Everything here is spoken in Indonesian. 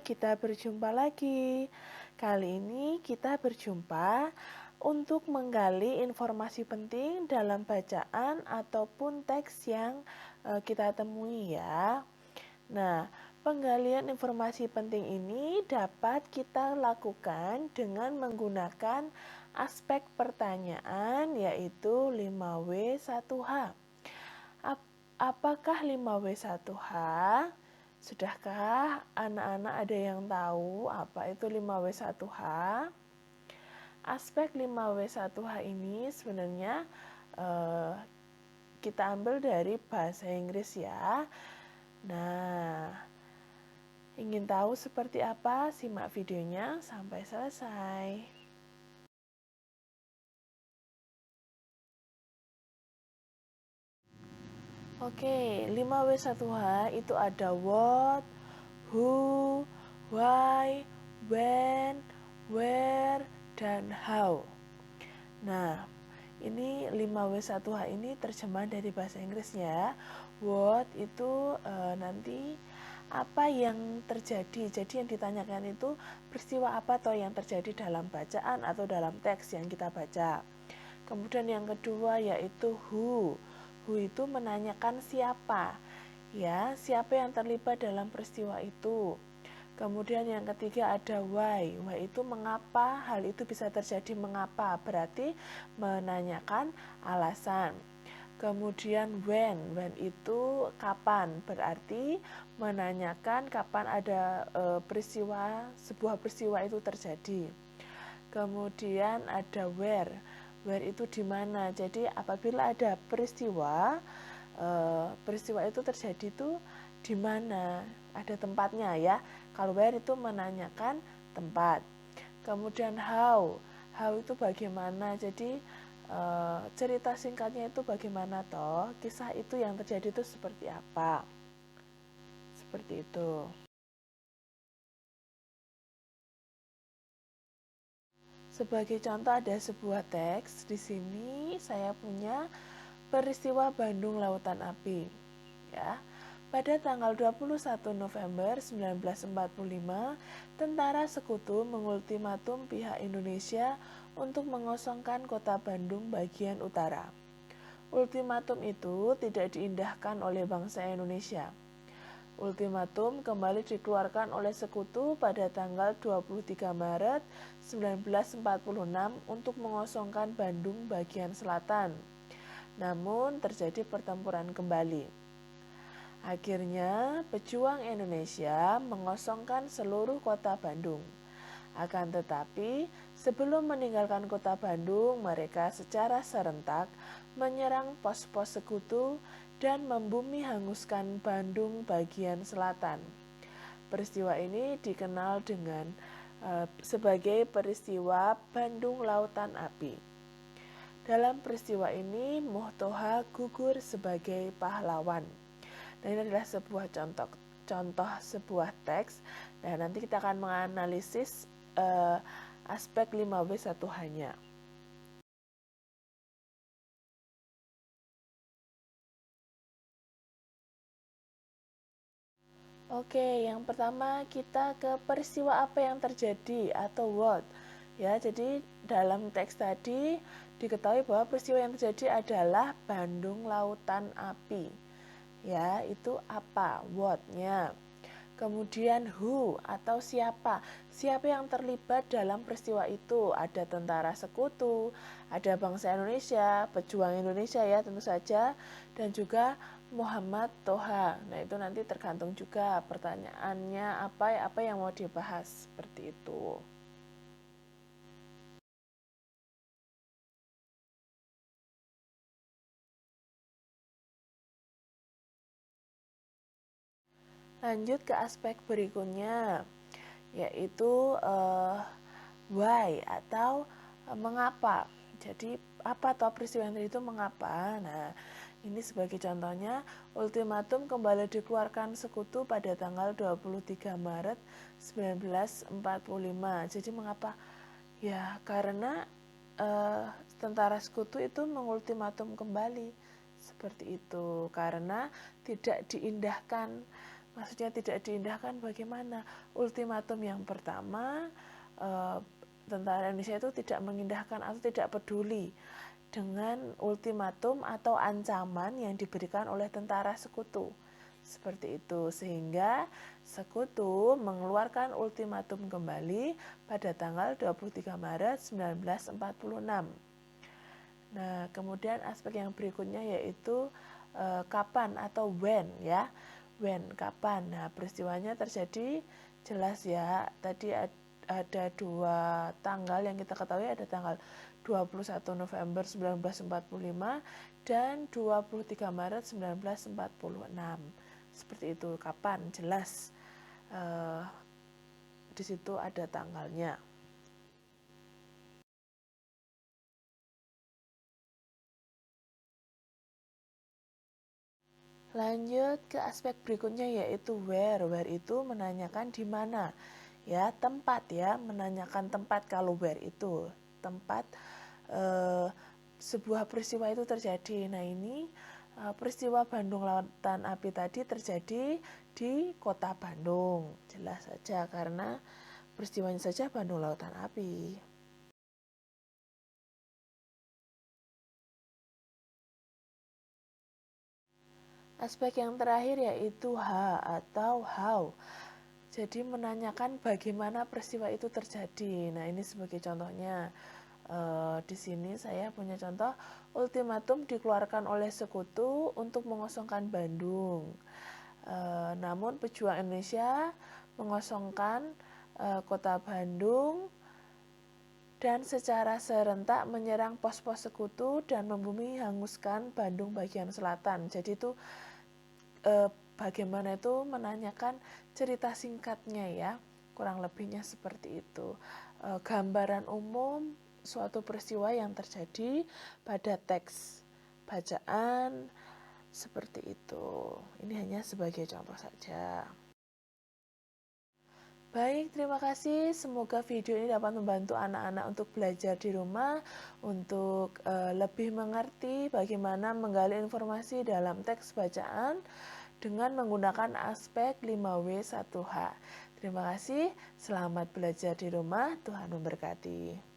kita berjumpa lagi. Kali ini kita berjumpa untuk menggali informasi penting dalam bacaan ataupun teks yang kita temui ya. Nah, penggalian informasi penting ini dapat kita lakukan dengan menggunakan aspek pertanyaan yaitu 5W1H. Apakah 5W1H? Sudahkah anak-anak ada yang tahu apa itu 5W1H? Aspek 5W1H ini sebenarnya kita ambil dari bahasa Inggris ya. Nah, ingin tahu seperti apa? Simak videonya sampai selesai. Oke, 5W1H itu ada what, who, why, when, where, dan how. Nah, ini 5W1H ini terjemahan dari bahasa Inggrisnya. What itu nanti apa yang terjadi. Jadi yang ditanyakan itu peristiwa apa atau yang terjadi dalam bacaan atau dalam teks yang kita baca. Kemudian yang kedua yaitu who. Who itu menanyakan siapa. Ya, siapa yang terlibat dalam peristiwa itu. Kemudian yang ketiga ada why. Why itu mengapa hal itu bisa terjadi, mengapa. Berarti menanyakan alasan. Kemudian when. When itu kapan. Berarti menanyakan kapan ada sebuah peristiwa itu terjadi. Kemudian ada where. Where itu di mana. Jadi apabila ada peristiwa itu terjadi itu di mana, ada tempatnya ya. Kalau where itu menanyakan tempat. Kemudian how itu bagaimana. Jadi cerita singkatnya itu bagaimana toh, kisah itu yang terjadi itu seperti apa. Seperti itu. Sebagai contoh ada sebuah teks di sini saya punya peristiwa Bandung Lautan Api. Ya. Pada tanggal 21 November 1945, tentara sekutu mengultimatum pihak Indonesia untuk mengosongkan kota Bandung bagian utara. Ultimatum itu tidak diindahkan oleh bangsa Indonesia. Ultimatum kembali dikeluarkan oleh sekutu pada tanggal 23 Maret 1946 untuk mengosongkan Bandung bagian selatan. Namun terjadi pertempuran kembali. Akhirnya pejuang Indonesia mengosongkan seluruh kota Bandung. Akan tetapi sebelum meninggalkan kota Bandung, mereka secara serentak menyerang pos-pos sekutu dan membumi hanguskan Bandung bagian selatan. Peristiwa ini dikenal dengan sebagai peristiwa Bandung Lautan Api. Dalam peristiwa ini, Moh Toha gugur sebagai pahlawan. Nah, ini adalah sebuah contoh sebuah teks. Nah, nanti kita akan menganalisis aspek 5W1H-nya. Oke, yang pertama kita ke peristiwa apa yang terjadi atau what. Ya, jadi dalam teks tadi diketahui bahwa peristiwa yang terjadi adalah Bandung Lautan Api. Ya, itu apa? What-nya. Kemudian who atau siapa. Siapa yang terlibat dalam peristiwa itu? Ada tentara sekutu, ada bangsa Indonesia, pejuang Indonesia ya tentu saja, dan juga Muhammad Toha. Nah, itu nanti tergantung juga pertanyaannya apa yang mau dibahas seperti itu. Lanjut ke aspek berikutnya, yaitu why atau mengapa. Jadi apa atau peristiwa yang tadi itu mengapa. Nah, ini sebagai contohnya, ultimatum kembali dikeluarkan sekutu pada tanggal 23 Maret 1945. Jadi mengapa? Ya, karena tentara sekutu itu mengultimatum kembali seperti itu karena tidak diindahkan Maksudnya tidak diindahkan bagaimana? Ultimatum yang pertama, tentara Indonesia itu tidak mengindahkan atau tidak peduli dengan ultimatum atau ancaman yang diberikan oleh tentara sekutu. Seperti itu, sehingga sekutu mengeluarkan ultimatum kembali pada tanggal 23 Maret 1946. Nah, kemudian aspek yang berikutnya yaitu kapan atau when ya. When, kapan. Nah, peristiwanya terjadi jelas ya. Tadi ada dua tanggal yang kita ketahui, ada tanggal 21 November 1945 dan 23 Maret 1946. Seperti itu, kapan jelas di situ ada tanggalnya. Lanjut ke aspek berikutnya yaitu where. Where itu menanyakan di mana. Ya, tempat ya, menanyakan tempat. Kalau where itu tempat sebuah peristiwa itu terjadi. Nah, ini peristiwa Bandung Lautan Api tadi terjadi di Kota Bandung. Jelas saja karena peristiwanya saja Bandung Lautan Api. Aspek yang terakhir yaitu atau how. Jadi menanyakan bagaimana peristiwa itu terjadi. Nah, ini sebagai contohnya. Di sini saya punya contoh, ultimatum dikeluarkan oleh sekutu untuk mengosongkan Bandung. Namun pejuang Indonesia mengosongkan kota Bandung dan secara serentak menyerang pos-pos sekutu dan membumi hanguskan Bandung bagian selatan. Jadi itu bagaimana itu menanyakan cerita singkatnya ya, kurang lebihnya seperti itu. Gambaran umum suatu peristiwa yang terjadi pada teks bacaan seperti itu. Ini hanya sebagai contoh saja. Baik, terima kasih. Semoga video ini dapat membantu anak-anak untuk belajar di rumah, untuk lebih mengerti bagaimana menggali informasi dalam teks bacaan dengan menggunakan aspek 5W1H. Terima kasih, selamat belajar di rumah, Tuhan memberkati.